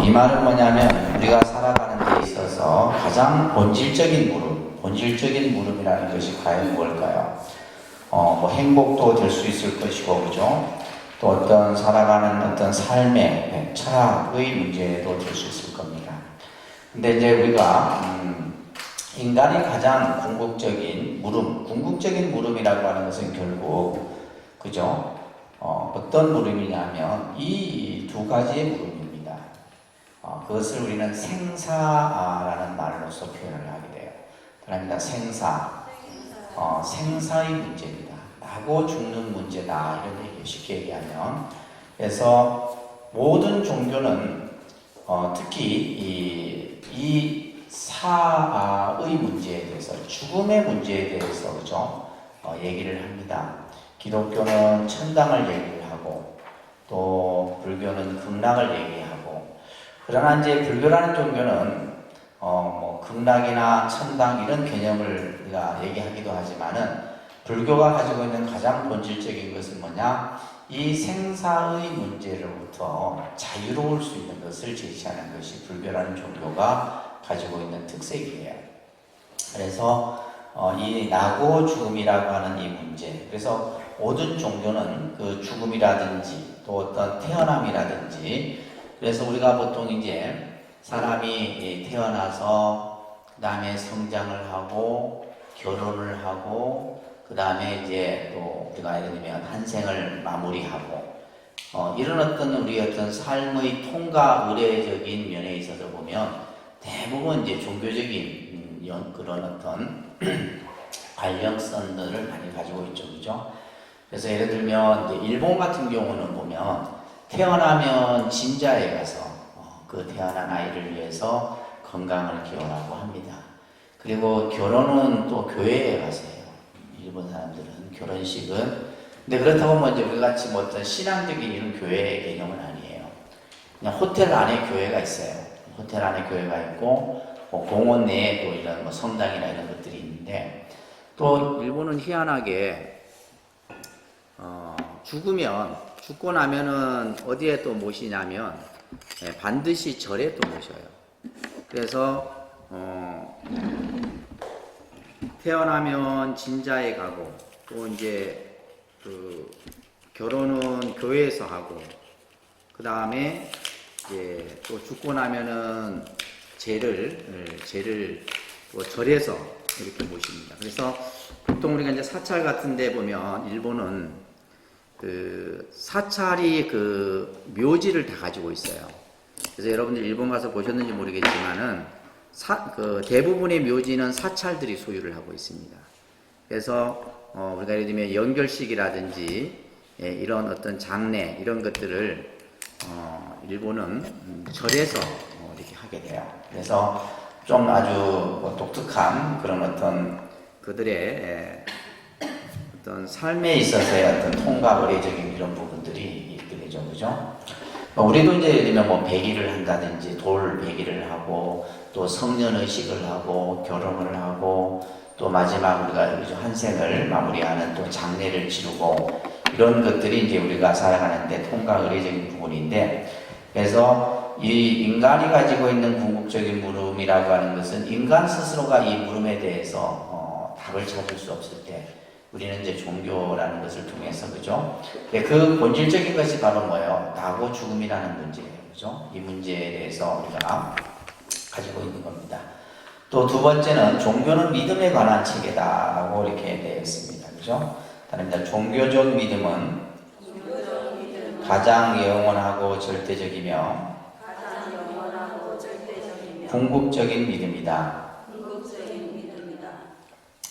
이 말은 뭐냐면 우리가 살아가는 데 있어서 가장 본질적인 물음이라는 것이 과연 무엇일까요? 뭐 행복도 될 수 있을 것이고, 그죠? 또 어떤 살아가는 어떤 삶의 철학의 문제도 될 수 있을 겁니다. 근데 이제 우리가 인간이 가장 궁극적인 물음이라고 하는 것은 결국, 그죠? 어떤 물음이냐면 이 두 가지의 물음입니다. 그것을 우리는 생사라는 말로서 표현을 하게 돼요. 그럽니다. 생사의 문제입니다. 나고 죽는 문제다, 이런 얘기예요. 쉽게 얘기하면. 그래서 모든 종교는 특히 이 사의 문제에 대해서, 죽음의 문제에 대해서, 그죠? 얘기를 합니다. 기독교는 천당을 얘기를 하고, 또 불교는 극락을 얘기하고, 그러나 이제 불교라는 종교는 뭐 극락이나 천당 이런 개념을 우리가 얘기하기도 하지만은, 불교가 가지고 있는 가장 본질적인 것은 뭐냐? 이 생사의 문제로부터 자유로울 수 있는 것을 제시하는 것이 불교라는 종교가 가지고 있는 특색이에요. 그래서 이 나고 죽음이라고 하는 이 문제, 그래서 모든 종교는 그 죽음이라든지 또 어떤 태어남이라든지, 그래서 우리가 보통 이제 사람이 태어나서 그 다음에 성장을 하고 결혼을 하고 그 다음에 이제 또 우리가 예를 들면 한 생을 마무리하고 이런 어떤 우리 어떤 삶의 통과 의례적인 면에 있어서 보면 대부분 이제 종교적인 그런 어떤 발령성들을 많이 가지고 있죠, 그죠? 그래서 예를 들면 이제 일본 같은 경우는 보면 태어나면 진자에 가서 그 태어난 아이를 위해서 건강을 기원하고 합니다. 그리고 결혼은 또 교회에 가서 해요. 일본 사람들은 결혼식은. 근데 그렇다고 뭐 이제 우리 같이 뭐 어떤 신앙적인 이런 교회의 개념은 아니에요. 그냥 호텔 안에 교회가 있어요. 호텔 안에 교회가 있고 뭐 공원 내에 또 이런 뭐 성당이나 이런 것들이 있는데, 또 일본은 희한하게 죽고 나면은 어디에 또 모시냐면 반드시 절에 또 모셔요. 그래서 태어나면 진자에 가고, 또 이제 그 결혼은 교회에서 하고, 그 다음에 이제 또 죽고 나면은 제를 또 절에서 이렇게 모십니다. 그래서 보통 우리가 이제 사찰 같은데 보면 일본은 그 사찰이 그 묘지를 다 가지고 있어요. 그래서 여러분들 일본 가서 보셨는지 모르겠지만은 그 대부분의 묘지는 사찰들이 소유를 하고 있습니다. 그래서 우리가 예를 들면 연결식이라든지 이런 어떤 장례 이런 것들을 일본은 절에서 이렇게 하게 돼요. 그래서 좀 아주 독특한 그런 어떤 그들의 어떤 삶에 있어서의 어떤 통과 의례적인 이런 부분들이 있게 되죠, 그죠? 우리도 이제 예를 들면 뭐 백일을 한다든지 돌 백일을 하고 또 성년의식을 하고 결혼을 하고 또 마지막 우리가 한 생을 마무리하는 또 장례를 치르고 이런 것들이 이제 우리가 살아가는데 통과 의례적인 부분인데, 그래서 이 인간이 가지고 있는 궁극적인 물음이라고 하는 것은 인간 스스로가 이 물음에 대해서 답을 찾을 수 없을 때 우리는 이제 종교라는 것을 통해서, 그죠? 그 본질적인 것이 바로 뭐예요? 나고 죽음이라는 문제예요, 그죠? 이 문제에 대해서 우리가 가지고 있는 겁니다. 또 두 번째는 종교는 믿음에 관한 체계다라고 이렇게 되어 있습니다, 그죠? 다릅니다. 종교적 믿음은 가장 영원하고 절대적이며 궁극적인 믿음이다.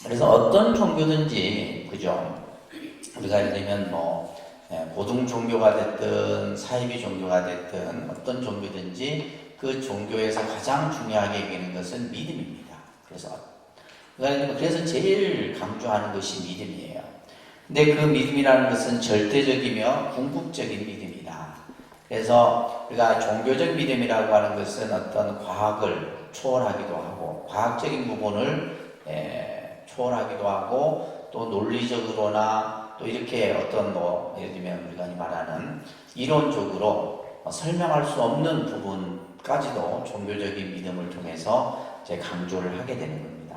그래서 어떤 종교든지, 그죠? 우리가 예를 들면 뭐 고등 종교가 됐든 사이비 종교가 됐든 어떤 종교든지 그 종교에서 가장 중요하게 여기는 것은 믿음입니다. 그래서 제일 강조하는 것이 믿음이에요. 근데 그 믿음이라는 것은 절대적이며 궁극적인 믿음이다. 그래서 우리가 종교적 믿음이라고 하는 것은 어떤 과학을 초월하기도 하고 과학적인 부분을 초월하기도 하고 또 논리적으로나 또 이렇게 어떤 뭐 예를 들면 우리가 말하는 이론적으로 설명할 수 없는 부분까지도 종교적인 믿음을 통해서 이제 강조를 하게 되는 겁니다.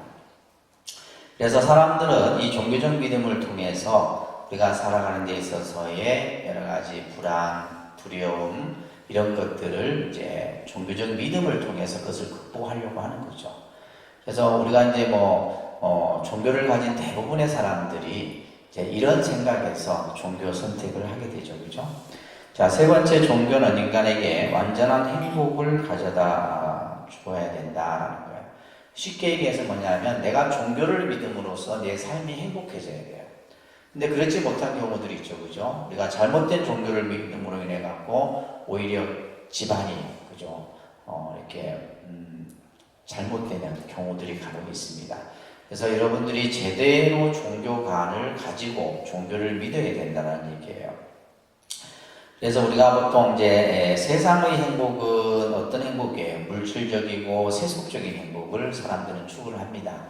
그래서 사람들은 이 종교적 믿음을 통해서 우리가 살아가는 데 있어서의 여러 가지 불안, 두려움 이런 것들을 이제 종교적 믿음을 통해서 그것을 극복하려고 하는 거죠. 그래서 우리가 이제 종교를 가진 대부분의 사람들이 이제 이런 생각에서 종교 선택을 하게 되죠, 그죠? 자, 세 번째, 종교는 인간에게 완전한 행복을 가져다 주어야 된다라는 거예요. 쉽게 얘기해서 뭐냐면 내가 종교를 믿음으로써 내 삶이 행복해져야 돼요. 근데 그렇지 못한 경우들이 있죠, 그죠? 우리가 잘못된 종교를 믿음으로 인해 갖고 오히려 집안이, 그죠? 이렇게 잘못되는 경우들이 간혹 있습니다. 그래서 여러분들이 제대로 종교관을 가지고 종교를 믿어야 된다는 얘기예요. 그래서 우리가 보통 이제 세상의 행복은 어떤 행복이에요? 물질적이고 세속적인 행복을 사람들은 추구를 합니다.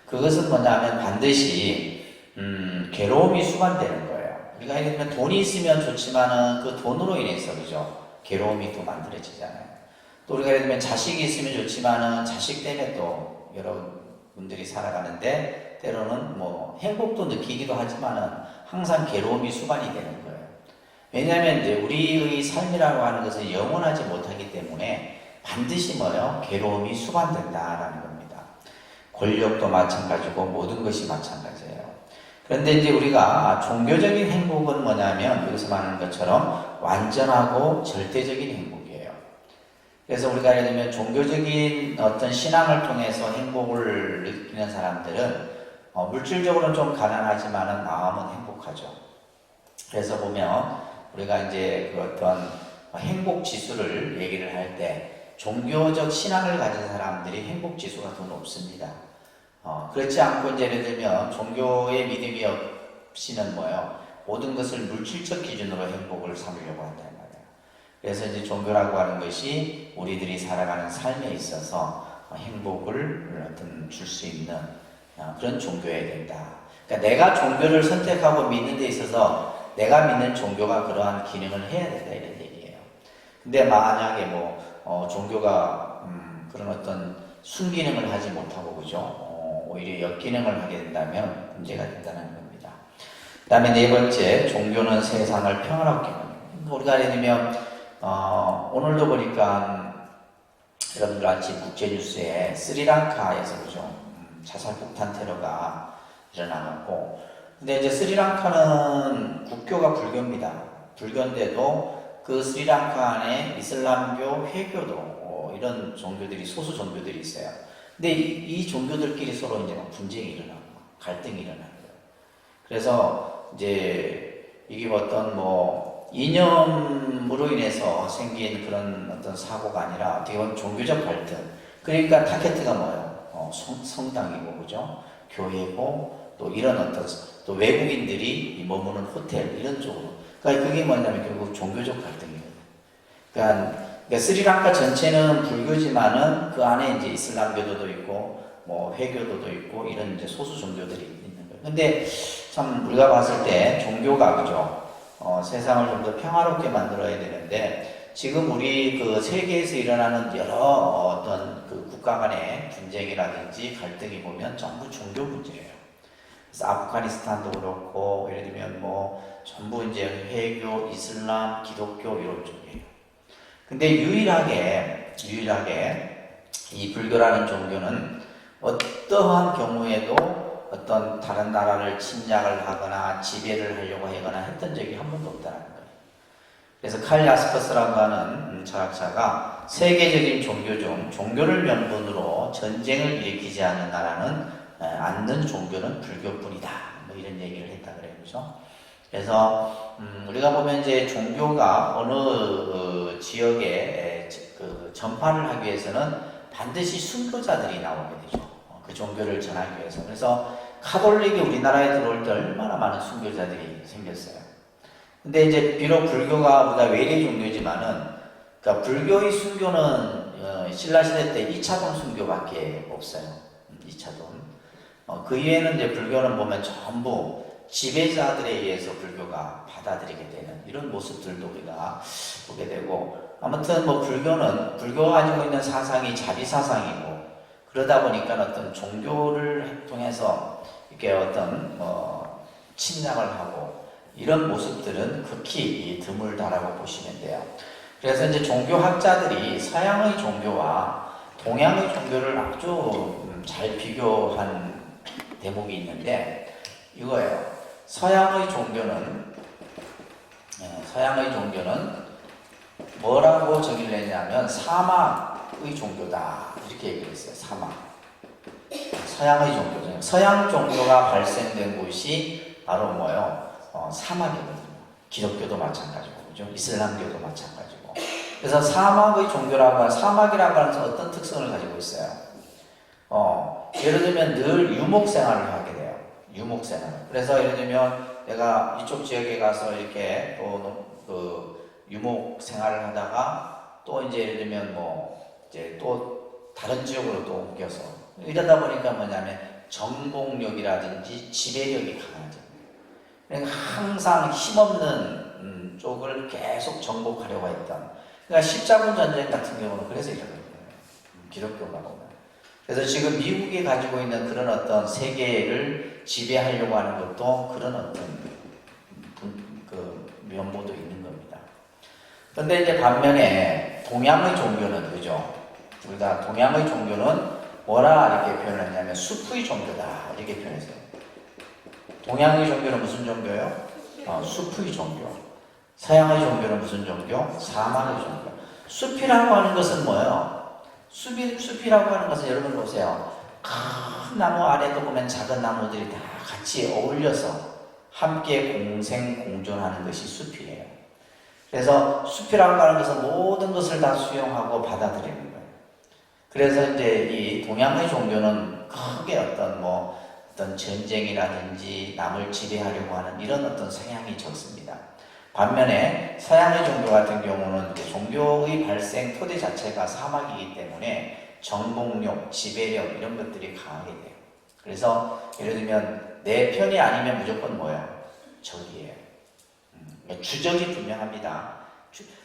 그것은 뭐냐면 반드시 괴로움이 수반되는 거예요. 우리가 예를 들면 돈이 있으면 좋지만은 그 돈으로 인해서, 그죠? 괴로움이 또 만들어지잖아요. 또 우리가 예를 들면 자식이 있으면 좋지만은 자식 때문에 또 여러분들이 살아가는데 때로는 행복도 느끼기도 하지만은 항상 괴로움이 수반이 되는 거예요. 왜냐하면 이제 우리의 삶이라고 하는 것은 영원하지 못하기 때문에 반드시 괴로움이 수반된다라는 겁니다. 권력도 마찬가지고 모든 것이 마찬가지예요. 그런데 이제 우리가 종교적인 행복은 뭐냐면 여기서 말하는 것처럼 완전하고 절대적인 행복이에요. 그래서 우리가 예를 들면 종교적인 어떤 신앙을 통해서 행복을 느끼는 사람들은 물질적으로는 좀 가난하지만은 마음은 행복하죠. 그래서 보면 우리가 이제 그 어떤 행복 지수를 얘기를 할 때 종교적 신앙을 가진 사람들이 행복 지수가 더 높습니다. 그렇지 않고 이제 예를 들면 종교의 믿음이 없이는 모든 것을 물질적 기준으로 행복을 삼으려고 한단 말이에요. 그래서 이제 종교라고 하는 것이 우리들이 살아가는 삶에 있어서 행복을 줄 수 있는 그런 종교여야 된다. 그러니까 내가 종교를 선택하고 믿는 데 있어서 내가 믿는 종교가 그러한 기능을 해야 된다 이런 얘기예요. 근데 만약에 종교가 그런 어떤 순기능을 하지 못하고, 그죠? 오히려 역기능을 하게 된다면 문제가 된다는 겁니다. 그 다음에 네 번째, 종교는 세상을 평화롭게 만듭니다. 우리가 예를 들면 오늘도 보니까 여러분들 아침 국제뉴스에 스리랑카에서, 그죠? 자살폭탄 테러가 일어나고, 근데 이제 스리랑카는 국교가 불교입니다. 불교인데도 그 스리랑카 안에 이슬람교, 회교도 이런 종교들이, 소수 종교들이 있어요. 근데 이 종교들끼리 서로 이제 분쟁이 일어나고 갈등이 일어나는 거예요. 그래서 이제 이게 어떤 이념으로 인해서 생긴 그런 어떤 사고가 아니라 어떻게 보면 종교적 갈등. 그러니까 타겟트가 뭐예요? 성당이고, 그죠? 교회고, 또 이런 어떤 또 외국인들이 머무는 호텔 이런 쪽으로. 그러니까 그게 뭐냐면 결국 종교적 갈등이거든요. 그러니까 스리랑카 전체는 불교지만은 그 안에 이제 이슬람교도도 있고 회교도도 있고 이런 이제 소수 종교들이 있는 거예요. 근데 참 우리가 봤을 때 종교가, 그죠? 세상을 좀 더 평화롭게 만들어야 되는데 지금 우리 그 세계에서 일어나는 여러 어떤 그 국가 간의 분쟁이라든지 갈등이 보면 전부 종교 문제예요. 그래서 아프가니스탄도 그렇고 예를 들면 전부 이제 회교, 이슬람, 기독교 이런 쪽이에요. 근데 유일하게 이 불교라는 종교는 어떠한 경우에도 어떤 다른 나라를 침략을 하거나 지배를 하려고 하거나 했던 적이 한 번도 없다는 거예요. 그래서 칼 야스퍼스라고 하는 철학자가 세계적인 종교 중 종교를 명분으로 전쟁을 일으키지 않는 종교는 불교뿐이다. 이런 얘기를 했다 그래요, 그죠? 그래서 우리가 보면 이제 종교가 어느 지역에 전파를 하기 위해서는 반드시 순교자들이 나오게 되죠. 그 종교를 전하기 위해서. 그래서 카톨릭이 우리나라에 들어올 때 얼마나 많은 순교자들이 생겼어요. 근데 이제 비록 불교가 우리가 외래 종교지만은, 그러니까 불교의 순교는 신라시대 때 2차돈 순교밖에 없어요. 2차돈. 그 이외에는 이제 불교는 보면 전부 지배자들에 의해서 불교가 받아들이게 되는 이런 모습들도 우리가 보게 되고, 아무튼 뭐 불교가 가지고 있는 사상이 자비 사상이고, 그러다 보니까 어떤 종교를 통해서 이렇게 어떤 침략을 하고 이런 모습들은 극히 드물다라고 보시면 돼요. 그래서 이제 종교학자들이 서양의 종교와 동양의 종교를 아주 잘 비교한 대목이 있는데 이거예요. 서양의 종교는 뭐라고 정의를 했냐면 사막의 종교다 이렇게 얘기를 했어요. 사막. 서양의 종교죠. 서양 종교가 발생된 곳이 바로 뭐요? 사막이거든요. 기독교도 마찬가지고, 그죠? 이슬람교도 마찬가지고. 그래서 사막의 종교라고 하는, 사막이라고 하는 것은 어떤 특성을 가지고 있어요? 예를 들면 늘 유목 생활을 하게 돼요. 유목 생활. 그래서 예를 들면 내가 이쪽 지역에 가서 이렇게 유목 생활을 하다가 또 이제 예를 들면 이제 또 다른 지역으로 또 옮겨서 이러다 보니까 뭐냐면 정복력이라든지 지배력이 강하죠. 그러니까 항상 힘없는 쪽을 계속 정복하려고 했던. 그러니까 십자군 전쟁 같은 경우는 그래서 이러거든요. 기독교가 보면. 그래서 지금 미국이 가지고 있는 그런 어떤 세계를 지배하려고 하는 것도 그런 어떤 면모도 있는 겁니다. 그런데 이제 반면에 동양의 종교는, 그죠? 우리가 동양의 종교는 뭐라 이렇게 표현을 했냐면 숲의 종교다 이렇게 표현했어요. 동양의 종교는 무슨 종교예요? 숲의 종교. 서양의 종교는 무슨 종교? 사막의 종교. 숲이라고 하는 것은 뭐예요? 숲이라고 하는 것은 여러분 보세요. 큰 나무 아래도 보면 작은 나무들이 다 같이 어울려서 함께 공생공존하는 것이 숲이에요. 그래서 숲이라고 하는 것은 모든 것을 다 수용하고 받아들이는 거예요. 그래서 이제 이 동양의 종교는 크게 어떤 전쟁이라든지 남을 지배하려고 하는 이런 어떤 성향이 적습니다. 반면에 서양의 종교 같은 경우는 종교의 발생 토대 자체가 사막이기 때문에 정복력, 지배력 이런 것들이 강하게 돼요. 그래서 예를 들면 내 편이 아니면 무조건 뭐예요? 적이에요. 주적이 분명합니다.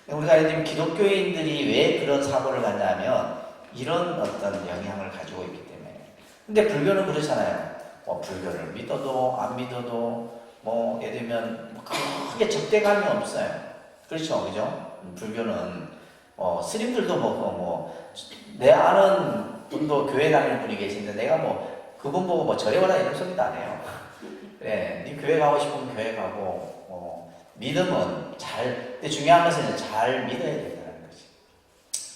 우리가 예를 들면 기독교인들이 왜 그런 사고를 갖냐면 이런 어떤 영향을 가지고 있기 때문에. 근데 불교는 그렇잖아요. 불교를 믿어도 안 믿어도 예를 들면 크게 적대감이 없어요. 그렇죠, 그죠? 불교는 스님들도 내 아는 분도 교회 다니는 분이 계신데 내가 그분 보고 절에 와라 이런 소리도 안 해요. 그래, 네 교회 가고 싶으면 교회 가고 믿음은 근데 중요한 것은 잘 믿어야 된다는 거지.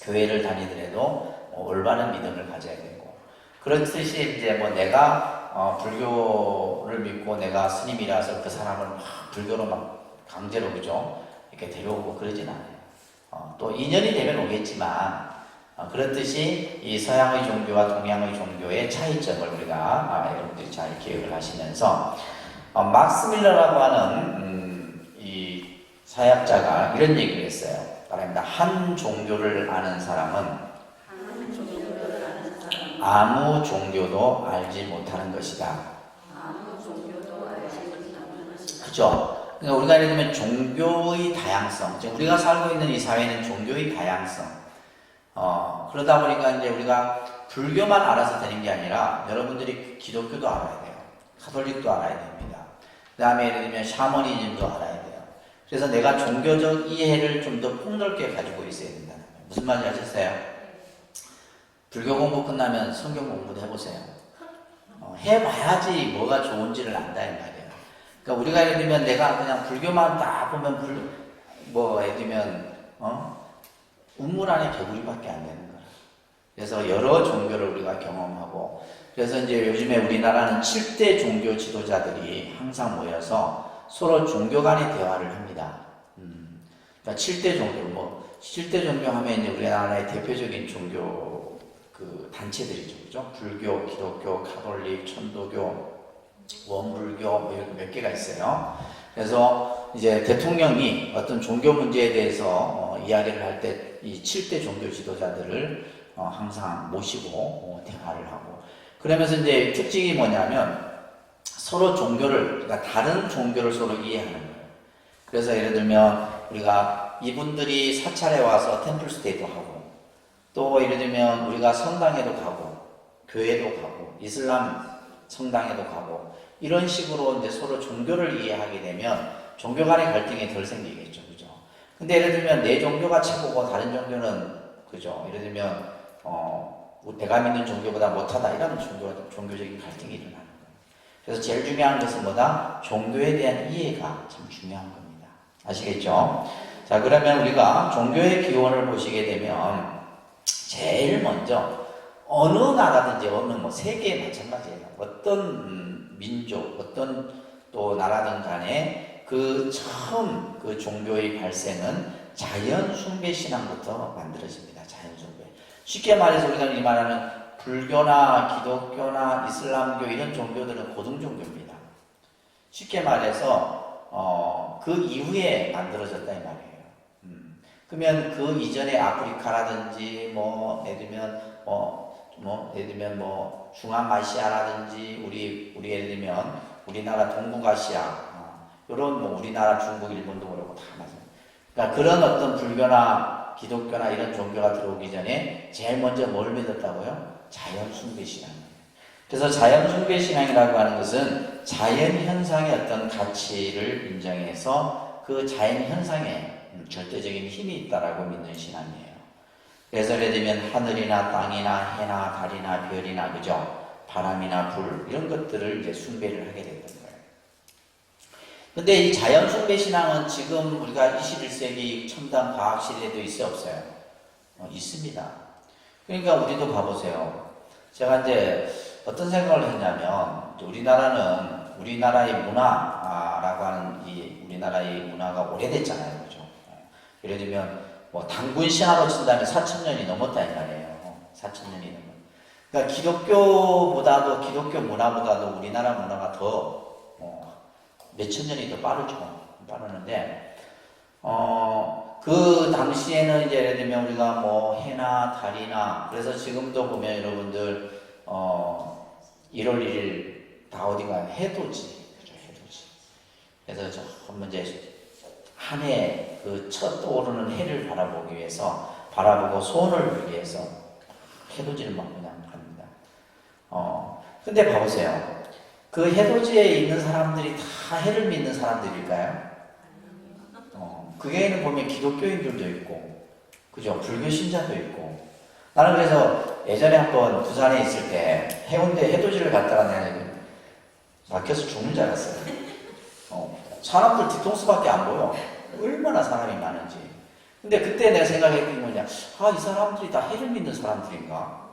교회를 다니더라도 올바른 믿음을 가져야 되고, 그렇듯이 이제 내가 불교를 믿고 내가 스님이라서 그 사람을 불교로 강제로, 그죠? 이렇게 데려오고 그러진 않아요. 또 인연이 되면 오겠지만, 그렇듯이 이 서양의 종교와 동양의 종교의 차이점을 우리가 여러분들이 잘 기억을 하시면서 막스 밀러라고 하는 이 사역자가 이런 얘기를 했어요. 말합니다. 한 종교를 아는 사람은 아무 종교도 알지 못하는 것이다. 그죠? 그러니까 우리가 예를 들면 종교의 다양성, 지금 우리가 살고 있는 이 사회는 종교의 다양성. 그러다 보니까 이제 우리가 불교만 알아서 되는 게 아니라 여러분들이 기독교도 알아야 돼요. 가톨릭도 알아야 됩니다. 그 다음에 예를 들면 샤머니즘도 알아야 돼요. 그래서 내가 종교적 이해를 좀 더 폭넓게 가지고 있어야 된다는 거예요. 무슨 말인지 아셨어요? 불교 공부 끝나면 성경 공부도 해보세요. 해봐야지 뭐가 좋은지를 안다 이 말이에요. 그러니까 우리가 예를 들면 내가 그냥 불교만 딱 보면 예를 들면 우물 안에 개구리밖에 안 되는 거예요. 그래서 여러 종교를 우리가 경험하고, 그래서 이제 요즘에 우리나라는 7대 종교 지도자들이 항상 모여서 서로 종교 간의 대화를 합니다. 그러니까 7대 종교, 7대 종교 하면 이제 우리나라의 대표적인 종교 단체들이죠. 그죠? 불교, 기독교, 가톨릭, 천도교, 원불교, 이렇게 몇 개가 있어요. 그래서 이제 대통령이 어떤 종교 문제에 대해서 이야기를 할 때 이 7대 종교 지도자들을 항상 모시고 대화를 하고, 그러면서 이제 특징이 뭐냐면 서로 종교를, 그러니까 다른 종교를 서로 이해하는 거예요. 그래서 예를 들면 우리가 그러니까 이분들이 사찰에 와서 템플스테이도 하고, 또 예를 들면 우리가 성당에도 가고, 교회도 가고, 이슬람 성당에도 가고, 이런 식으로 이제 서로 종교를 이해하게 되면 종교 간의 갈등이 덜 생기겠죠. 그죠? 근데 예를 들면 내 종교가 최고고 다른 종교는, 그죠? 예를 들면, 내가 믿는 종교보다 못하다. 이런 종교적인 갈등이 일어나는 거예요. 그래서 제일 중요한 것은 뭐다? 종교에 대한 이해가 참 중요한 겁니다. 아시겠죠? 자, 그러면 우리가 종교의 기원을 보시게 되면 제일 먼저 어느 나라든지 어느 뭐 세계에 마찬가지예요. 어떤 민족, 어떤 또 나라든 간에 그 처음 그 종교의 발생은 자연 숭배 신앙부터 만들어집니다. 자연 숭배. 쉽게 말해서 우리가 이 말하는 불교나 기독교나 이슬람교 이런 종교들은 고등 종교입니다. 쉽게 말해서 그 이후에 만들어졌다 이 말이에요. 그러면 그 이전에 아프리카라든지 예를 들면 중앙아시아라든지 우리 예를 들면 우리나라 동북아시아 이런 우리나라 중국 일본도 그렇고 다 맞아요. 그러니까 그런 어떤 불교나 기독교나 이런 종교가 들어오기 전에 제일 먼저 뭘 믿었다고요? 자연 숭배 신앙이에요. 그래서 자연 숭배 신앙이라고 하는 것은 자연 현상의 어떤 가치를 인정해서 그 자연 현상에 절대적인 힘이 있다라고 믿는 신앙이에요. 그래서 예를 들면 하늘이나 땅이나 해나 달이나 별이나 그죠? 바람이나 불 이런 것들을 이제 숭배를 하게 됐던 거예요. 근데 이 자연 숭배 신앙은 지금 우리가 21세기 첨단 과학 시대에도 있어요, 없어요? 있습니다. 그러니까 우리도 봐보세요. 제가 이제 어떤 생각을 했냐면 우리나라의 문화라고 하는 우리나라의 문화가 오래됐잖아요, 그죠? 예를 들면 단군 신화로 친다면 4,000년이 넘었다 이 말이에요. 4,000년이 넘었. 그러니까 기독교 문화보다도 우리나라 문화가 더 몇천 년이 더 빠르는데 그 당시에는 이제 예를 들면 우리가 해나 달이나 그래서 지금도 보면 여러분들 1월 1일 다 어디가 해돋이, 그죠? 해돋이. 그래서 저 한번 이제 한 해 그 첫 떠오르는 해를 바라보고 소원을 빌기 위해서 해돋이를 막 그냥 합니다. 근데 봐보세요. 그 해돋이에 있는 사람들이 다 해를 믿는 사람들일까요? 그 외에는 보면 기독교인들도 있고, 그죠? 불교 신자도 있고. 나는 그래서 예전에 한번 부산에 있을 때 해운대 해돋이를 갔다가 내가 막혀서 죽는 줄 알았어요. 사람들 뒤통수밖에 안 보여. 얼마나 사람이 많은지. 근데 그때 내가 생각했던 게 뭐냐. 이 사람들이 다 해를 믿는 사람들인가?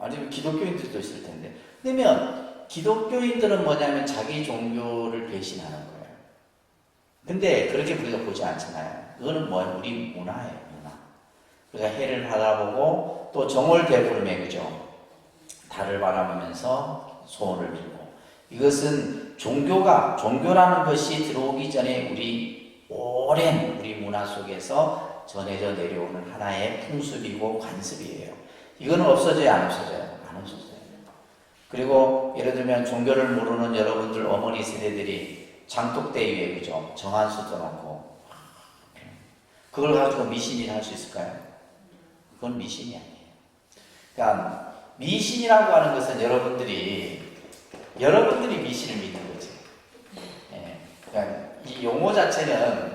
아니면 기독교인들도 있을 텐데. 그러면 기독교인들은 뭐냐면 자기 종교를 배신하는 거예요. 근데 그렇게 우리가 보지 않잖아요. 그거는 우리 문화예요, 문화. 우리가 해를 바라보고 또 정월 대보름에 그죠? 달을 바라보면서 소원을 빌고. 이것은 종교라는 것이 들어오기 전에 오랜 우리 문화 속에서 전해져 내려오는 하나의 풍습이고 관습이에요. 이거는 없어져요, 안 없어져요? 안 없어져요. 그리고 예를 들면 종교를 모르는 여러분들 어머니 세대들이 장독대 위에 그죠? 정한수 떠놓고 그걸 가지고 미신이라 할 수 있을까요? 그건 미신이 아니에요. 그러니까 미신이라고 하는 것은 여러분들이 미신을 믿는 거지. 그러니까 이 용어 자체는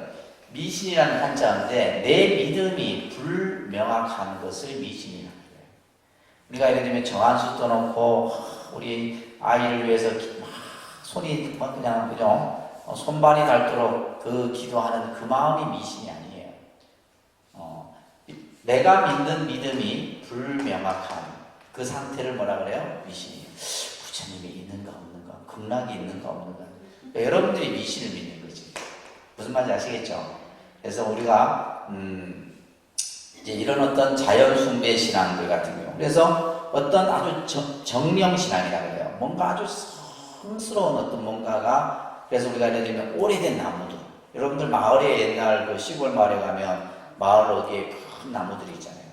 미신이라는 한자인데 내 믿음이 불명확한 것을 미신이라고 해요. 우리가 예를 들면 정한수 떠놓고 우리 아이를 위해서 손이 그냥 그죠? 손발이 닳도록 그 기도하는 그 마음이 미신이 아니에요. 내가 믿는 믿음이 불명확한 그 상태를 뭐라 그래요? 미신이에요. 부처님이 있는가 없는가, 극락이 있는가 없는가. 여러분들이 미신을 믿는 거지. 무슨 말인지 아시겠죠? 그래서 우리가 이제 이런 어떤 자연 숭배 신앙들 같은 경우, 그래서 어떤 아주 정령 신앙이라고 해요. 뭔가 아주 성스러운 어떤 뭔가가, 그래서 우리가 예를 들면 오래된 나무들, 여러분들 마을에 옛날 그 시골 마을에 가면 마을 어디에 큰 나무들이 있잖아요.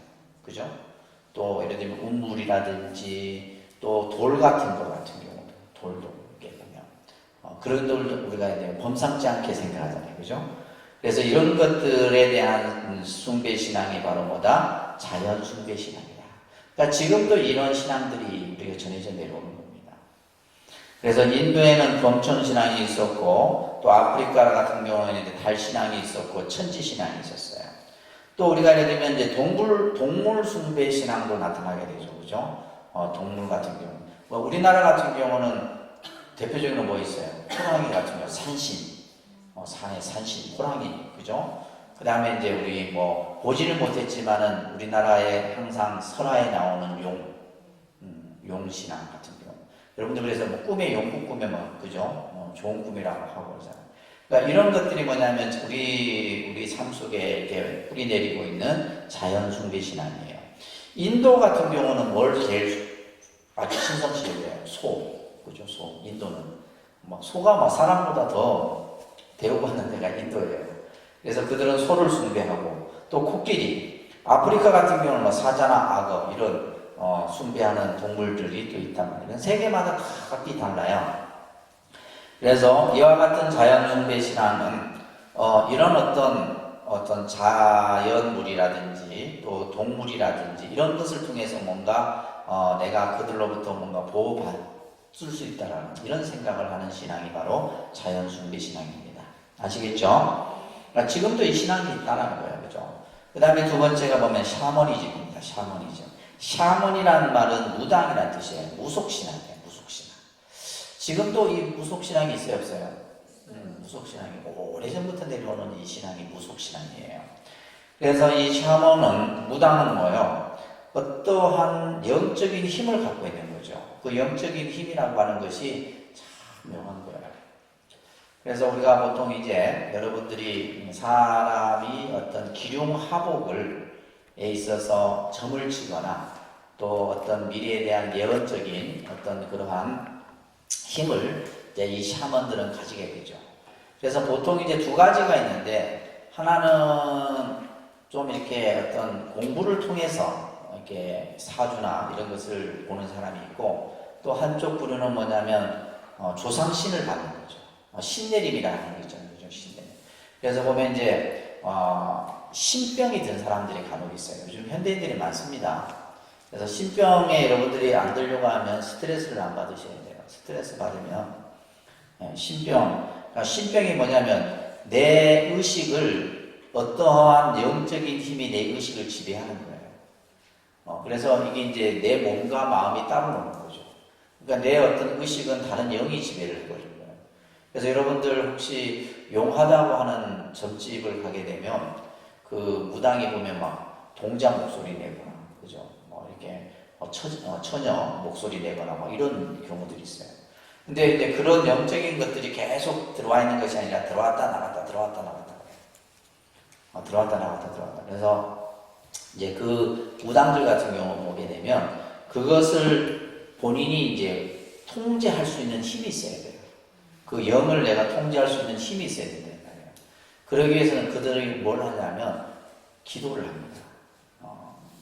그죠? 또 예를 들면 우물이라든지 또 돌 같은 거 같은 경우도 돌도 이렇게 보면 그런 돌도 우리가 이제 범상치 않게 생각하잖아요. 그죠? 그래서 이런 것들에 대한 숭배 신앙이 바로 뭐다? 자연 숭배 신앙이다. 그러니까 지금도 이런 신앙들이 우리가 전해져 내려오는 겁니다. 그래서 인도에는 범천 신앙이 있었고, 또 아프리카 같은 경우에는 달 신앙이 있었고, 천지 신앙이 있었어요. 또 우리가 예를 들면 이제 동물 숭배 신앙도 나타나게 되죠, 그죠? 동물 같은 경우, 뭐 우리나라 같은 경우는 대표적인 거 뭐 있어요? 호랑이 같은 경우 산신, 산의 산신, 호랑이, 그죠? 그 다음에 이제 우리 뭐 보지는 못했지만은 우리나라에 항상 설화에 나오는 용 신앙 같은 경우. 여러분들 그래서 뭐 꿈에 용국 꾸면 뭐 그죠? 좋은 꿈이라고 하고 그러잖아요. 그러니까 이런 것들이 뭐냐면 우리 삶 속에 이렇게 뿌리 내리고 있는 자연 숭배 신앙이에요. 인도 같은 경우는 뭘 제일 아주 신성시해요? 소, 그죠? 소. 인도는 막 소가 막 사람보다 더 대우받는 데가 인도예요. 그래서 그들은 소를 숭배하고 또 코끼리, 아프리카 같은 경우는 뭐 사자나 악어 이런 숭배하는 동물들이 또 있단 말이에요. 세계마다 다 각기 달라요. 그래서 이와 같은 자연 숭배 신앙은 이런 어떤 자연물이라든지 또 동물이라든지 이런 것을 통해서 뭔가 내가 그들로부터 뭔가 보호받을 수 있다라는 이런 생각을 하는 신앙이 바로 자연 숭배 신앙입니다. 아시겠죠? 그러니까 지금도 이 신앙이 있다는 거예요. 그죠? 그 다음에 두 번째가 보면 샤머니즘입니다. 샤머니즘. 샤머니라는 말은 무당이라는 뜻이에요. 무속신앙이에요. 무속신앙. 지금도 이 무속신앙이 있어요? 없어요? 무속신앙이 오래전부터 내려오는 이 신앙이 무속신앙이에요. 그래서 이 샤머는, 무당은 뭐예요? 어떠한 영적인 힘을 갖고 있는 거죠. 그 영적인 힘이라고 하는 것이 참 묘한 거예요. 그래서 우리가 보통 이제 여러분들이 사람이 어떤 기륭하복을 에 있어서 점을 치거나 또 어떤 미래에 대한 예언적인 어떤 그러한 힘을 이제 이 샤먼들은 가지게 되죠. 그래서 보통 이제 두 가지가 있는데, 하나는 좀 이렇게 어떤 공부를 통해서 이렇게 사주나 이런 것을 보는 사람이 있고, 또 한쪽 부류는 뭐냐면 조상신을 받는 거죠. 신내림이라는 게 있잖아요. 신내림. 그래서 보면 이제 신병이 든 사람들이 간혹 있어요. 요즘 현대인들이 많습니다. 그래서 신병에 여러분들이 안 들려고 하면 스트레스를 안 받으셔야 돼요. 스트레스 받으면 신병. 그러니까 신병이 뭐냐면 내 의식을 어떠한 영적인 힘이 내 의식을 지배하는 거예요. 그래서 이게 이제 내 몸과 마음이 따로 노는 거죠. 그러니까 내 어떤 의식은 다른 영이 지배를 해버리는 거예요. 그래서 여러분들 혹시 용하다고 하는 점집을 가게 되면 그 무당이 보면 막 동자 목소리 내거나, 그죠? 뭐 이렇게 처녀 목소리 내거나 막 이런 경우들이 있어요. 근데 이제 그런 영적인 것들이 계속 들어와 있는 것이 아니라 들어왔다 나갔다 들어왔다 나갔다 들어왔다 나갔다 들어왔다. 그래서 이제 그 무당들 같은 경우 보게 되면 그것을 본인이 이제 통제할 수 있는 힘이 있어야 돼요. 그 영을 내가 통제할 수 있는 힘이 있어야 된다. 그러기 위해서는 그들이 뭘 하냐면 기도를 합니다.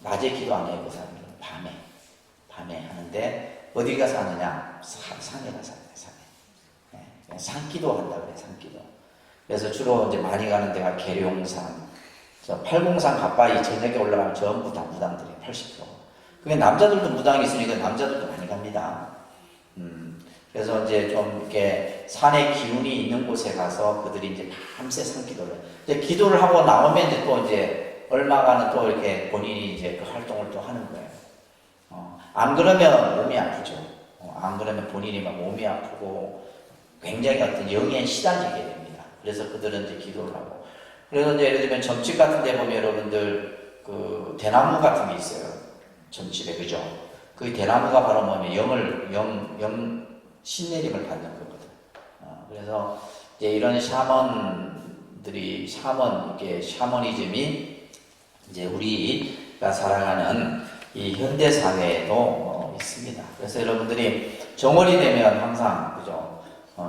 낮에 기도 안 해요. 그 사람들은 밤에 하는데 어디 가서 하느냐? 산에 가서 합니다. 산에. 산기도 한다 그래. 산기도. 그래서 주로 이제 많이 가는 데가 계룡산, 803 가까이 저녁에 올라가면 전부 다 무당들이 80%. 그게 남자들도 무당이 있으니까 남자들도 많이 갑니다. 그래서 이제 좀 이렇게 산의 기운이 있는 곳에 가서 그들이 이제 밤새 산기도를. 이제 기도를 하고 나오면 이제 또 이제 얼마간은 또 이렇게 본인이 이제 그 활동을 또 하는 거예요. 안 그러면 몸이 아프죠. 안 그러면 본인이 막 몸이 아프고 굉장히 어떤 영에 시달리게 됩니다. 그래서 그들은 이제 기도를 하고. 그래서 이제 예를 들면 점집 같은 데 보면 여러분들 그 대나무 같은 게 있어요. 점집에, 그죠? 그 대나무가 바로 뭐냐면 신내림을 받는 거거든. 그래서 이제 이런 샤머니즘이 이제 우리가 살아가는 이 현대 사회에도 있습니다. 그래서 여러분들이 정월이 되면 항상 그죠?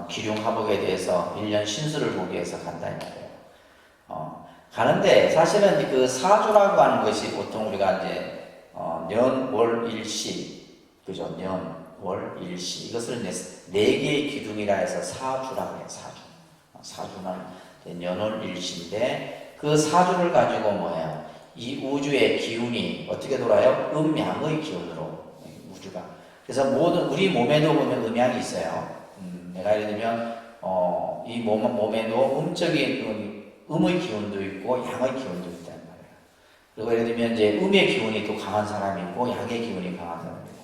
기륭하복에 대해서 1년 신수를 보기 위해서 간다 이 말이에요. 가는데 사실은 그 사주라고 하는 것이 보통 우리가 이제 년, 월, 일시, 그죠? 년, 월, 일시 이것을 네 개의 기둥이라 해서 사주라고 해요. 사주는 년월일시인데 그 사주를 가지고 뭐예요? 이 우주의 기운이 어떻게 돌아요? 음양의 기운으로 우주가. 그래서 모든 우리 몸에도 보면 음양이 있어요. 내가 예를 들면 이 몸에도 음의 기운도 있고 양의 기운도 있단 말이에요. 그리고 예를 들면 이제 음의 기운이 또 강한 사람이 있고 양의 기운이 강한 사람이 있고.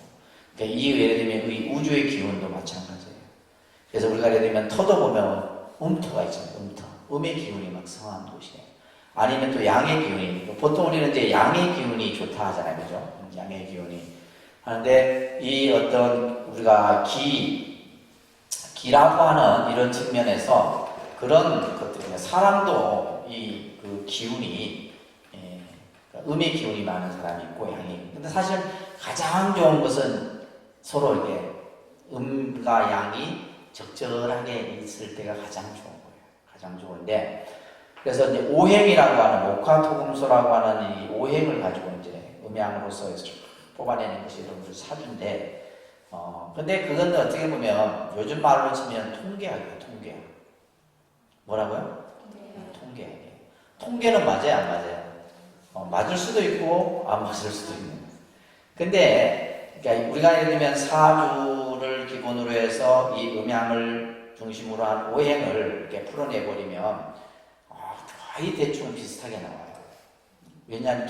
그러니까 이 예를 들면 이 우주의 기운도 마찬가지예요. 그래서 우리가 예를 들면 터도 보면 음토가 있잖아요. 음의 기운이 막 성한 곳이에요. 아니면 또 양의 기운이, 보통 우리는 이제 양의 기운이 좋다 하잖아요. 그죠? 양의 기운이. 하는데, 이 어떤, 우리가 기라고 하는 이런 측면에서 그런 것들이, 사람도 그 기운이, 음의 기운이 많은 사람이 있고, 양이. 근데 사실 가장 좋은 것은 서로 이렇게 음과 양이 적절하게 있을 때가 가장 좋은 거예요. 가장 좋은데, 그래서 이제 오행이라고 하는 목화토금소라고 하는 이 오행을 가지고 이제 음양으로서 뽑아내는 것이 여러분들 사주인데, 근데 그건 어떻게 보면 요즘 말로 치면 통계학이에요. 통계학. 뭐라고요? 통계학이에요. 통계는 맞아요, 안 맞아요? 맞을 수도 있고 안 맞을 수도 있는. 근데 그러니까 우리가 예를 들면 사주를 기본으로 해서 이 음양을 중심으로 한 오행을 이렇게 풀어내버리면 거의 대충 비슷하게 나와요. 왜냐하면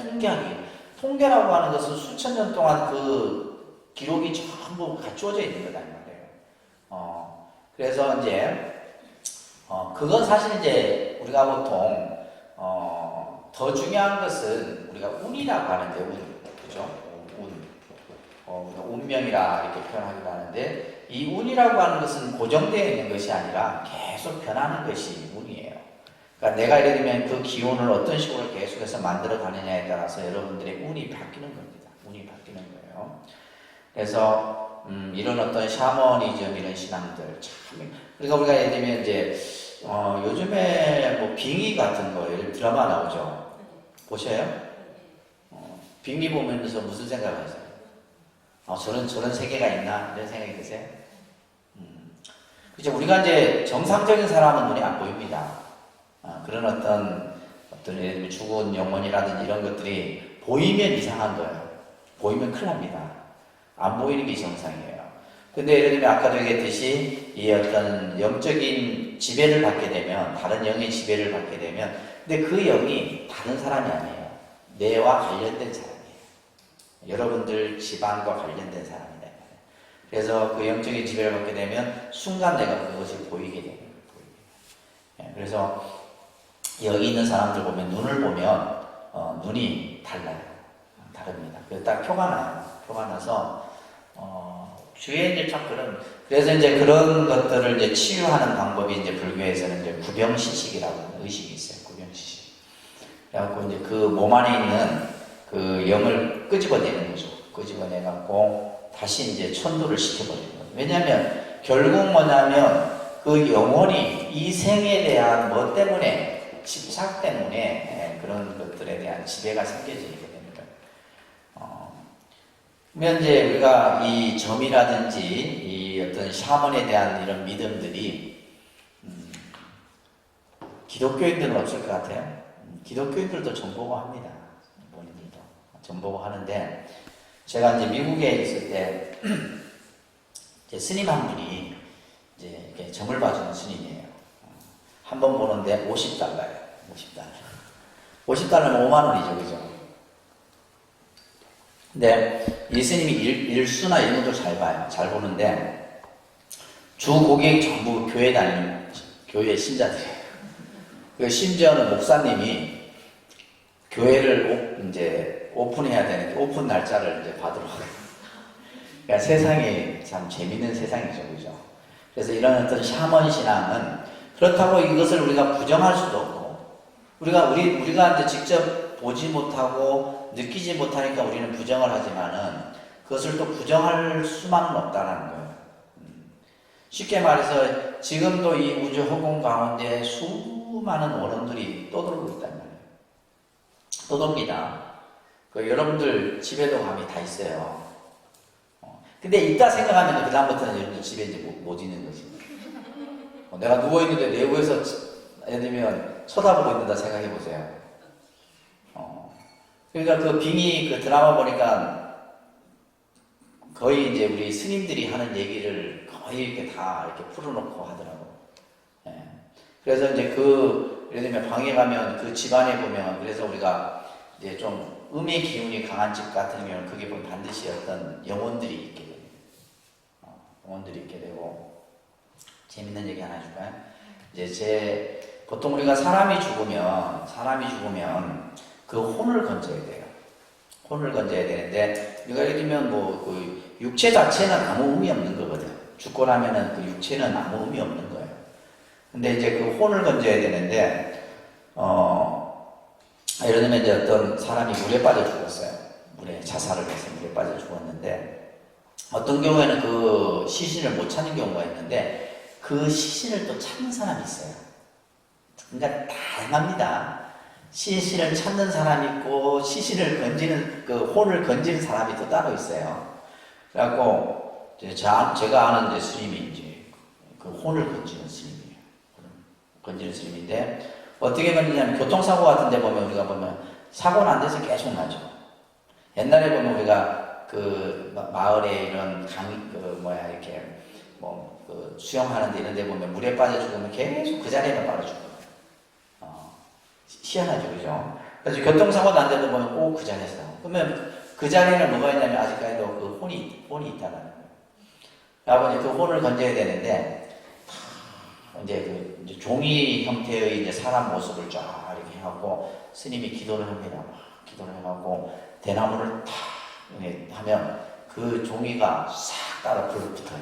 통계라고 하는 것은 수천 년 동안 그 기록이 전부 갖추어져 있는 거란 말이에요. 그래서 이제 그건 사실 이제 우리가 보통 더 중요한 것은 우리가 운이라고 하는데 그죠? 운명이라 이렇게 표현하기도 하는데 이 운이라고 하는 것은 고정되어 있는 것이 아니라 계속 변하는 것이 운이에요. 그러니까 내가 예를 들면 그 기운을 어떤 식으로 계속해서 만들어 가느냐에 따라서 여러분들의 운이 바뀌는 겁니다. 운이 바뀌는 거예요. 그래서 이런 어떤 샤머니즘 이런 신앙들 참 그러니까 우리가 예를 들면 이제 요즘에 뭐 빙의 같은 거 예를 드라마 나오죠. 보셔요? 빙의 보면서 무슨 생각하세요? 저런 세계가 있나 이런 생각이 드세요? 그죠? 우리가 이제 정상적인 사람은 눈에 안 보입니다. 그런 어떤 예를 들면 죽은 영혼이라든지 이런 것들이 보이면 이상한 거예요. 보이면 큰일 납니다. 안 보이는 게 정상이에요. 근데 예를 들면 아까도 얘기했듯이 이 어떤 영적인 지배를 받게 되면 다른 영의 지배를 받게 되면 근데 그 영이 다른 사람이 아니에요. 내와 관련된 사람이에요. 여러분들 집안과 관련된 사람이다. 그래서 그 영적인 지배를 받게 되면 순간 내가 그것이 보이게 되는 거예요. 그래서 여기 있는 사람들 보면 눈을 보면 눈이 달라요. 다릅니다. 그래서 딱 표가 나요. 표가 나서 주위에 이제 참 그래서 이제 그런 것들을 이제 치유하는 방법이 이제 불교에서는 이제 구병시식이라고 하는 의식이 있어요. 구병시식. 그래갖고 이제 그 몸 안에 있는 그 영을 끄집어내는 거죠. 끄집어내갖고 다시 이제 천도를 시켜버리는 거예요. 왜냐하면 결국 뭐냐면 그 영혼이 이 생에 대한 뭐 때문에 집착 때문에 그런 것들에 대한 지배가 생겨지게 됩니다. 그러면 이제 우리가 이 점이라든지 이 어떤 샤먼에 대한 이런 믿음들이 기독교인들은 없을 것 같아요. 기독교인들도 전보고 합니다. 본인들도 전보고 하는데 제가 이제 미국에 있을 때 이제 스님 한 분이 이제 이렇게 점을 봐주는 스님이에요. 한 번 보는데 $50예요. $50면 5만 원이죠, 그죠? 근데 이 스님이 일수나 이런 것도 잘 봐요. 잘 보는데 주 고객 전부 교회 다니는 교회 신자들이에요. 심지어는 목사님이 교회를 이제 오픈해야 되는데 오픈 날짜를 이제 받으러 가요. 그러니까 세상이 참 재밌는 세상이죠, 그죠? 그래서 이런 어떤 샤먼 신앙은 그렇다고 이것을 우리가 부정할 수도 없고 우리가 이제 직접 보지 못하고 느끼지 못하니까 우리는 부정을 하지만은 그것을 또 부정할 수만은 없다는 거예요. 쉽게 말해서 지금도 이 우주 허공 가운데 수많은 원혼들이 떠돌고 있단 말이에요. 떠돌니다. 여러분들 집에도 감이 다 있어요. 근데 있다 생각하면 그 다음부터는 여러분들 집에 이제 못 있는 거지. 내가 누워있는데 내부에서 예를 들면 쳐다보고 있는다 생각해 보세요. 그러니까 그 빙의 그 드라마 보니까 거의 이제 우리 스님들이 하는 얘기를 거의 이렇게 다 이렇게 풀어놓고 하더라고. 예. 그래서 이제 그 예를 들면 방에 가면 그 집안에 보면 그래서 우리가 이제 좀 음의 기운이 강한 집 같은 경우는 그게 보면 반드시 어떤 영혼들이 있게 됩니다. 영혼들이 있게 되고 재밌는 얘기 하나 해줄까요? 이제 보통 우리가 사람이 죽으면 그 혼을 건져야 돼요. 혼을 건져야 되는데 우리가 예를 들면 뭐 그 육체 자체는 아무 의미 없는 거거든. 죽고 나면은 그 육체는 아무 의미 없는 거예요. 근데 이제 그 혼을 건져야 되는데 예를 들면 이제 어떤 사람이 물에 빠져 죽었어요. 물에 자살을 해서 물에 빠져 죽었는데 어떤 경우에는 그 시신을 못 찾는 경우가 있는데 그 시신을 또 찾는 사람이 있어요. 그러니까 다양합니다. 시신을 찾는 사람이 있고 시신을 건지는 그 혼을 건지는 사람이 또 따로 있어요. 그래갖고 제가 아는 이제 스님이 이제 그 혼을 건지는 스님이에요. 건지는 스님인데 어떻게 건지냐면 교통사고 같은데 보면 우리가 보면 사고는 안 돼서 계속 나죠. 옛날에 보면 우리가 그 마을에 이런 이렇게 그 수영하는데 이런 데 보면 물에 빠져 죽으면 계속 그 자리에만 빠져 죽어요. 희한하죠, 그죠? 그래서 교통사고 난 데도 보면 꼭 그 자리에서 나오고. 그러면 그 자리에는 뭐가 있냐면 아직까지도 그 혼이 있다는 거예요. 그래서 이제 그 혼을 건져야 되는데, 이제 종이 형태의 이제 사람 모습을 쫙 이렇게 해갖고 스님이 기도를 합니다. 기도를 해갖고 대나무를 탁 하면 그 종이가 싹 따라 불붙어요.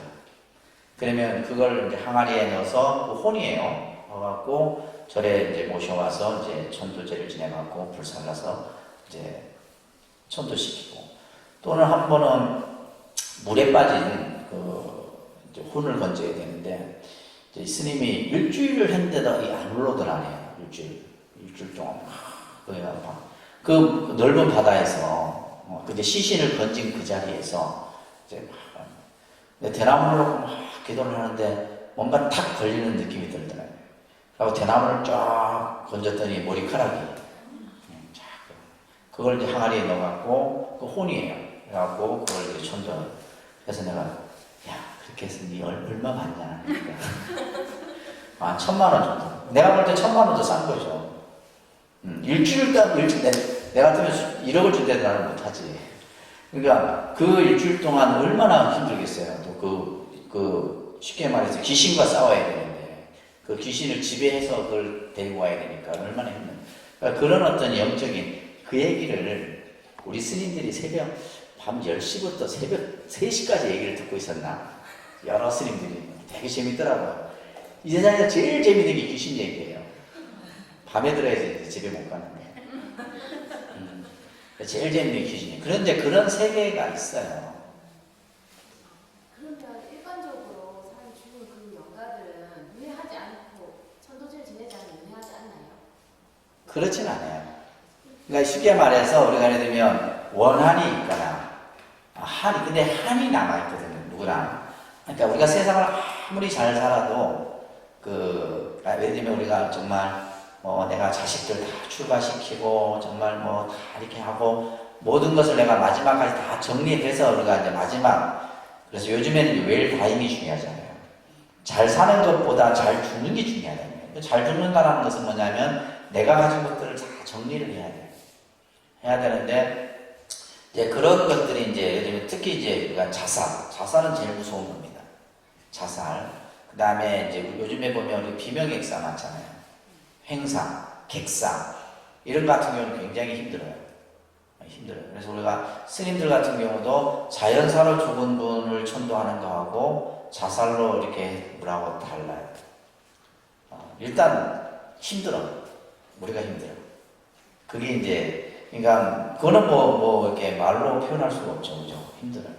그러면 그걸 이제 항아리에 넣어서 그 혼이에요. 넣어갖고 절에 이제 모셔와서 이제 천도제를 지내갖고 불살라서 이제 천도시키고 또는 한 번은 물에 빠진 그 이제 혼을 건져야 되는데 이제 스님이 일주일을 했는데도 안 올라오더라네요. 일주일 동안 그 넓은 바다에서 그게 시신을 건진 그 자리에서 이제 대나무로 막 기도를 하는데 뭔가 탁 걸리는 느낌이 들더라고요. 그리고 대나무를 쫙 건졌더니 머리카락이 그걸 이제 항아리에 넣어갖고 그 혼이에요. 그래갖고 그걸 이제 천도. 그래서 내가 그렇게 해서 니 얼마 받냐? 그러니까 1,000만 원 정도. 내가 볼 때 1,000만 원도 싼 거죠. 일주일 내가 같으면 1억을 줄 때도 나는 못하지. 그러니까 그 일주일 동안 얼마나 힘들겠어요. 또 그 쉽게 말해서 귀신과 싸워야 되는데 그 귀신을 지배해서 그걸 데리고 와야 되니까 얼마나 힘든. 그러니까 그런 어떤 영적인 그 얘기를 우리 스님들이 밤 10시부터 새벽 3시까지 얘기를 듣고 있었나? 여러 스님들이 되게 재밌더라고요. 이 세상에서 제일 재밌는 게 귀신 얘기예요. 밤에 들어야지 집에 못 가는데. 제일 재밌는 게 귀신이에요. 그런데 그런 세계가 있어요. 그러면 일반적으로 사람이 죽은 그 영가들은 유해하지 않고 천도제를 지내지 않으면 유해하지 않나요? 그렇진 않아요. 그러니까 쉽게 말해서 우리가 예를 들면 원한이 있거나 근데 한이 남아있거든요. 누구나. 그러니까 우리가 세상을 아무리 잘 살아도 예를 들면 우리가 정말 내가 자식들 다 출가시키고 정말 다 이렇게 하고 모든 것을 내가 마지막까지 다 정리해서 우리가 이제 그래서 요즘에는 웰다잉이 중요하잖아요. 잘 사는 것보다 잘 죽는 게 중요하잖아요. 잘 죽는다는 것은 뭐냐면 내가 가진 것들을 다 정리를 해야 돼요. 해야 되는데 이제 그런 것들이 이제 예를 들면 특히 이제 우리가 자살은 제일 무서운 겁니다. 자살. 그 다음에 이제 요즘에 보면 우리 비명객사 많잖아요. 횡상, 객상 이런 같은 경우는 굉장히 힘들어요. 그래서 우리가 스님들 같은 경우도 자연사로 죽은 분을 천도하는 거하고 자살로 이렇게 뭐라고 달라요. 일단 힘들어. 우리가 힘들어. 그게 이제 그러니까 그거는 이렇게 말로 표현할 수가 없죠, 그죠? 힘들어요.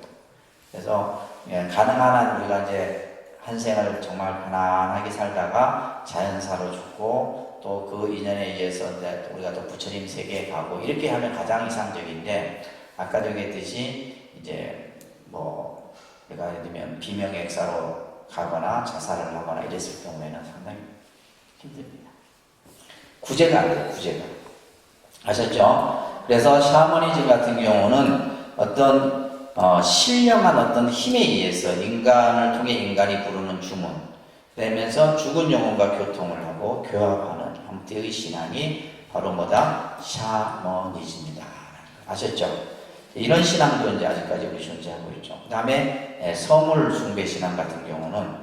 그래서 가능한 한 우리가 이제 한 생을 정말 편안하게 살다가 자연사로 죽고 또 그 인연에 의해서 우리가 또 부처님 세계에 가고 이렇게 하면 가장 이상적인데 아까도 얘기했듯이 이제 우리가 예를 들면 비명객사로 가거나 자살을 하거나 이랬을 경우에는 상당히 힘듭니다. 구제가 안 돼요. 구제가. 아셨죠? 그래서 샤머니즘 같은 경우는 어떤 신령한 어떤 힘에 의해서 인간을 통해 인간이 부르는 주문, 그러면서 죽은 영혼과 교통을 하고 교합하는 형태의 신앙이 바로 뭐다? 샤머니즘이다. 아셨죠? 이런 신앙도 이제 아직까지 우리 존재하고 있죠. 그 다음에 서물 숭배 신앙 같은 경우는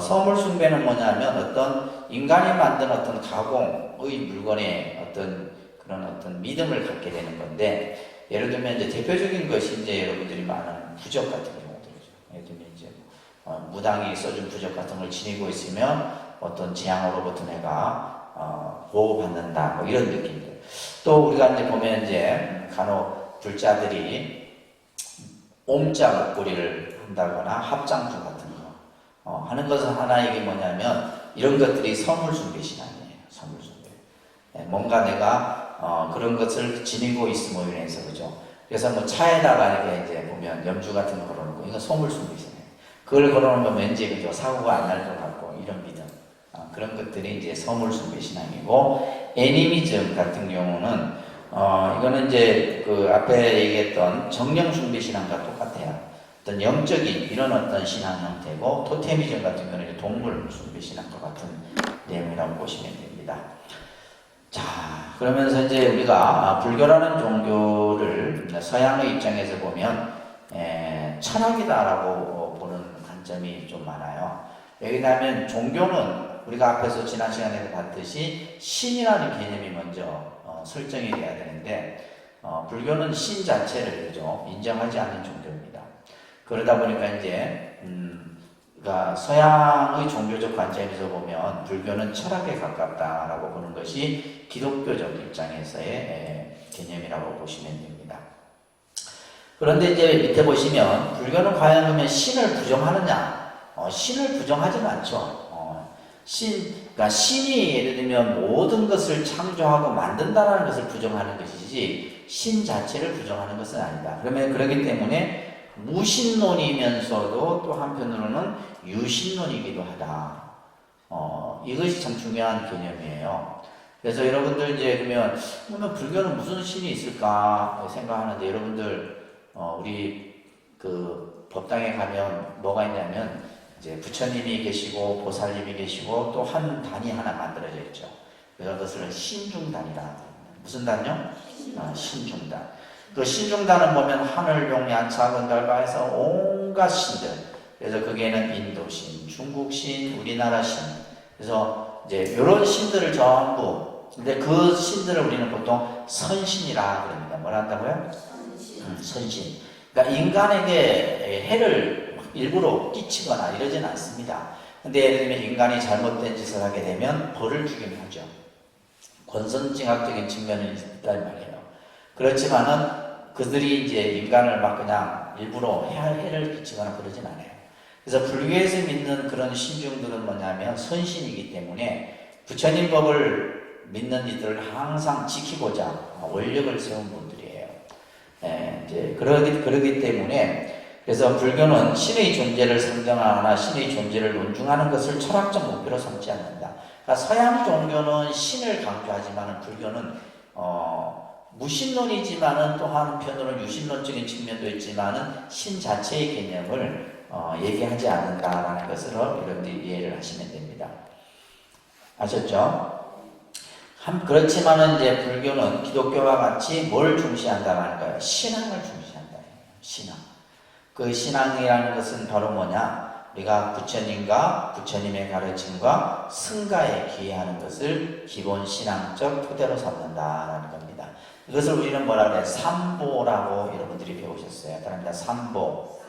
서물 숭배는 뭐냐면 어떤 인간이 만든 어떤 가공의 물건에 어떤 그런 어떤 믿음을 갖게 되는 건데, 예를 들면 이제 대표적인 것이 이제 여러분들이 많은 부적 같은 경우들이죠. 예를 들면 이제 무당이 써준 부적 같은 걸 지니고 있으면 어떤 재앙으로부터 내가 보호받는다, 뭐 이런 느낌들. 또 우리가 이제 보면 이제 간혹 불자들이 옴자 목걸이를 한다거나 합장품 같은 거 하는 것은 하나, 이게 뭐냐면 이런 것들이 선물숭배 신앙이에요. 선물숭배. 뭔가 내가 그런 것을 지니고 있음으로 인해서, 그죠? 그래서 뭐 차에다가 이렇게 이제 보면 염주 같은 거 걸어놓고, 이건 선물숭배 신앙. 그걸 걸어놓으면 왠지, 그죠? 사고가 안 날 것 같고 이런 믿음. 그런 것들이 이제 선물숭배 신앙이고, 애니미즘 같은 경우는 이거는 이제 그 앞에 얘기했던 정령숭배 신앙과 똑같아요. 어떤 영적인 이런 어떤 신앙 형태고, 토테미즘 같은 경우는 이제 동물 숭배 신앙과 같은 내용이라고 보시면 됩니다. 자, 그러면서 이제 우리가 불교라는 종교를 서양의 입장에서 보면 철학이다라고 보는 관점이 좀 많아요. 왜냐하면 종교는 우리가 앞에서 지난 시간에 봤듯이 신이라는 개념이 먼저 설정이 돼야 되는데, 불교는 신 자체를, 그죠? 인정하지 않는 종교입니다. 그러다 보니까 이제 그러니까 서양의 종교적 관점에서 보면 불교는 철학에 가깝다라고 보는 것이 기독교적 입장에서의 개념이라고 보시면 됩니다. 그런데 이제 밑에 보시면 불교는 과연 그러면 신을 부정하느냐? 신을 부정하지는 않죠. 그러니까 신이 예를 들면 모든 것을 창조하고 만든다라는 것을 부정하는 것이지 신 자체를 부정하는 것은 아니다. 그러면 그렇기 때문에 무신론이면서도 또 한편으로는 유신론이기도 하다. 이것이 참 중요한 개념이에요. 그래서 여러분들 이제 그러면 불교는 무슨 신이 있을까 생각하는데, 여러분들 우리 그 법당에 가면 뭐가 있냐면 이제 부처님이 계시고 보살님이 계시고 또 한 단이 하나 만들어져 있죠. 그래서 그것을 신중단이라 합니다. 무슨 단요? 신중단. 그 신중단은 보면 하늘용, 작은 달바에서 온갖 신들. 그래서 거기에는 인도신, 중국신, 우리나라 신. 그래서 이제 이런 신들을 전부, 근데 그 신들을 우리는 보통 선신이라 그럽니다. 뭐라 한다고요? 선신. 그러니까 인간에게 해를 일부러 끼치거나 이러진 않습니다. 근데 예를 들면 인간이 잘못된 짓을 하게 되면 벌을 주긴 하죠. 권선징악적인 측면이 있단 말이에요. 그렇지만은 그들이 이제 인간을 막 그냥 일부러 해를 끼치거나 그러진 않아요. 그래서 불교에서 믿는 그런 신중들은 뭐냐면 선신이기 때문에 부처님 법을 믿는 이들을 항상 지키고자 원력을 세운 분들이에요. 이제 그러기 때문에, 그래서 불교는 신의 존재를 상정하거나 신의 존재를 논중하는 것을 철학적 목표로 삼지 않는다. 그러니까 서양 종교는 신을 강조하지만 불교는 무신론이지만은 또 한편으로는 유신론적인 측면도 있지만은 신 자체의 개념을 얘기하지 않는다라는 것으로 여러분들이 이해를 하시면 됩니다. 아셨죠? 그렇지만은 이제 불교는 기독교와 같이 뭘 중시한다는 거예요? 신앙을 중시한다. 신앙. 그 신앙이라는 것은 바로 뭐냐? 우리가 부처님과 부처님의 가르침과 승가에 기여하는 것을 기본 신앙적 토대로 삼는다라는 겁니다. 이것을 우리는 뭐라 그래요? 삼보라고 여러분들이 배우셨어요. 다릅니다. 삼보.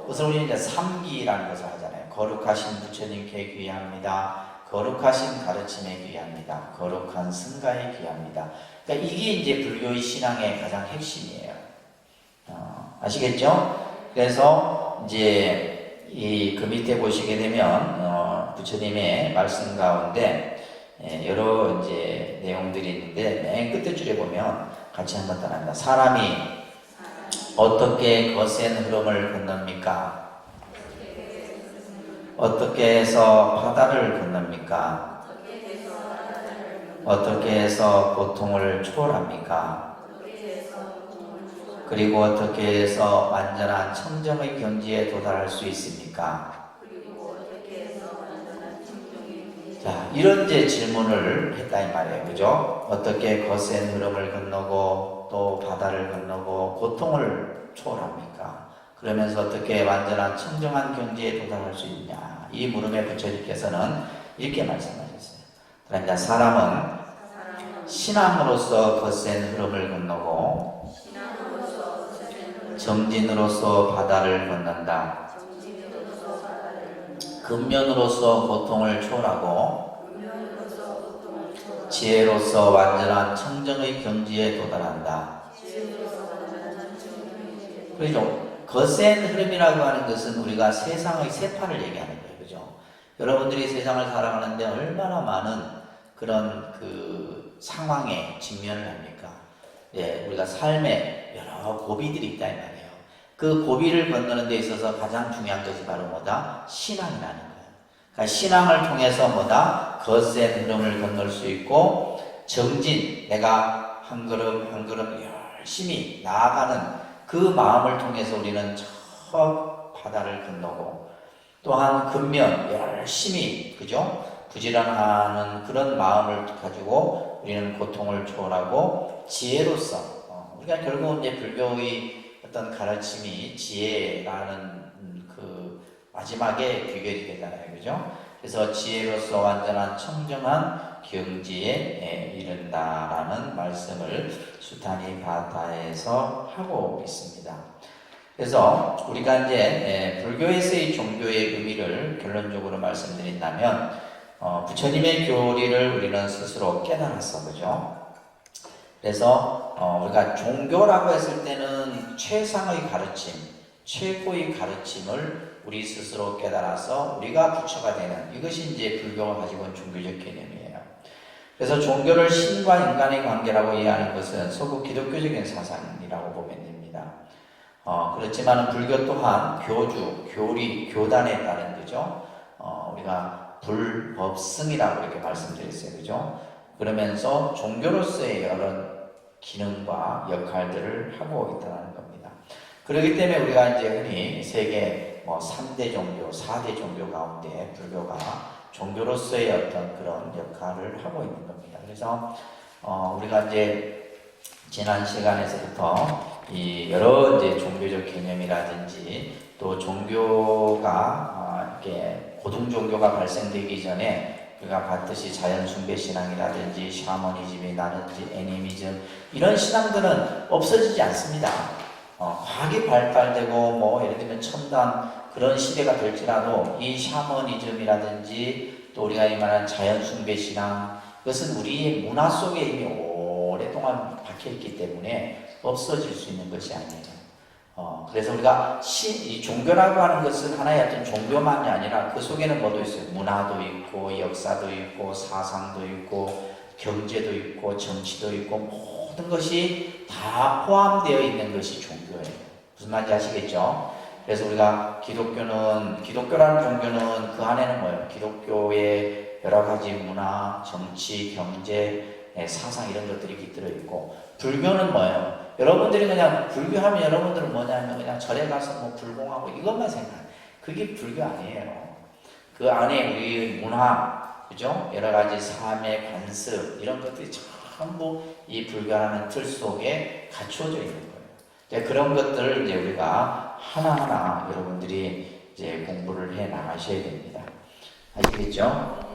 그것을 우리는 이제 삼기라는 것을 하잖아요. 거룩하신 부처님께 귀합니다. 거룩하신 가르침에 귀합니다. 거룩한 승가에 귀합니다. 그러니까 이게 이제 불교의 신앙의 가장 핵심이에요. 아시겠죠? 그래서 이제 그 밑에 보시게 되면 부처님의 말씀 가운데 여러 이제 내용들이 있는데, 맨 끝에 줄에 보면 같이 한번 따라합니다. 사람이 어떻게 거센 흐름을 건넙니까? 어떻게 해서 바다를 건넙니까? 어떻게 해서 고통을 초월합니까? 그리고 어떻게 해서 완전한 청정의 경지에 도달할 수 있습니까? 자, 이런 이제 질문을 했다 이 말이에요. 그죠? 어떻게 거센 흐름을 건너고 또 바다를 건너고 고통을 초월합니까? 그러면서 어떻게 완전한 청정한 경지에 도달할 수 있냐? 이 물음에 부처님께서는 이렇게 말씀하셨어요. 그러니까 사람은 신앙으로서 거센 흐름을 건너고 정진으로서 바다를 건넌다. 근면으로서 고통을 초월하고 지혜로서 완전한 청정의 경지에 도달한다. 그렇죠? 거센 흐름이라고 하는 것은 우리가 세상의 세파를 얘기하는 거예요. 그죠? 여러분들이 세상을 살아가는데 얼마나 많은 그런 그 상황에 직면을 합니까? 예, 우리가 삶에 여러 고비들이 있다 이 말이에요. 그 고비를 건너는 데 있어서 가장 중요한 것이 바로 뭐다? 신앙이라는 거예요. 그러니까 신앙을 통해서 뭐다? 거센 흐름을 건널 수 있고 정진, 내가 한 걸음 한 걸음 열심히 나아가는 그 마음을 통해서 우리는 저 바다를 건너고 또한 근면 열심히 그죠? 부지런하는 그런 마음을 가지고 우리는 고통을 초월하고 지혜로서 우리가 결국은 이제 불교의 어떤 가르침이 지혜라는 그 마지막에 귀결이 되잖아요. 그죠? 그래서 지혜로서 완전한 청정한 경지에 이른다라는 말씀을 수타니파타에서 하고 있습니다. 그래서 우리가 이제 불교에서의 종교의 의미를 결론적으로 말씀드린다면 부처님의 교리를 우리는 스스로 깨달았어, 그죠? 그래서 우리가 종교라고 했을 때는 최상의 가르침, 최고의 가르침을 우리 스스로 깨달아서 우리가 부처가 되는 이것이 이제 불교가 가지고 있는 종교적 개념이에요. 그래서 종교를 신과 인간의 관계라고 이해하는 것은 서구 기독교적인 사상이라고 보면 됩니다. 그렇지만 불교 또한 교주, 교리, 교단에 따른 거죠. 우리가 불법승이라고 이렇게 말씀드렸어요. 그죠? 그러면서 종교로서의 여러 기능과 역할들을 하고 있다는 겁니다. 그렇기 때문에 우리가 이제 흔히 세계 3대 종교, 4대 종교 가운데 불교가 종교로서의 어떤 그런 역할을 하고 있는 겁니다. 그래서 우리가 이제 지난 시간에서부터 이 여러 이제 종교적 개념이라든지 또 종교가 이렇게 고등 종교가 발생되기 전에 우리가 봤듯이 자연 숭배 신앙이라든지 샤머니즘이라든지 애니미즘 이런 신앙들은 없어지지 않습니다. 과학이 발달되고 예를 들면 첨단 그런 시대가 될지라도 이 샤머니즘이라든지 또 우리가 이 말한 자연 숭배 신앙 그것은 우리의 문화 속에 이미 오랫동안 박혀있기 때문에 없어질 수 있는 것이 아니에요. 그래서 우리가 이 종교라고 하는 것은 하나의 어떤 종교만이 아니라 그 속에는 뭐도 있어요. 문화도 있고 역사도 있고 사상도 있고 경제도 있고 정치도 있고 모든 것이 다 포함되어 있는 것이 종교예요. 무슨 말인지 아시겠죠? 그래서 우리가 기독교라는 종교는 그 안에는 뭐예요? 기독교의 여러 가지 문화, 정치, 경제, 사상 이런 것들이 깃들어 있고 불교는 뭐예요? 여러분들이 그냥 불교하면 여러분들은 뭐냐면 그냥 절에 가서 불공하고 이것만 생각해요. 그게 불교 아니에요. 그 안에 우리 문화, 그죠? 여러 가지 삶의 관습 이런 것들이 전부 이 불교라는 틀 속에 갖추어져 있는 거예요. 그런 것들을 이제 우리가 하나하나 여러분들이 이제 공부를 해 나가셔야 됩니다. 아시겠죠?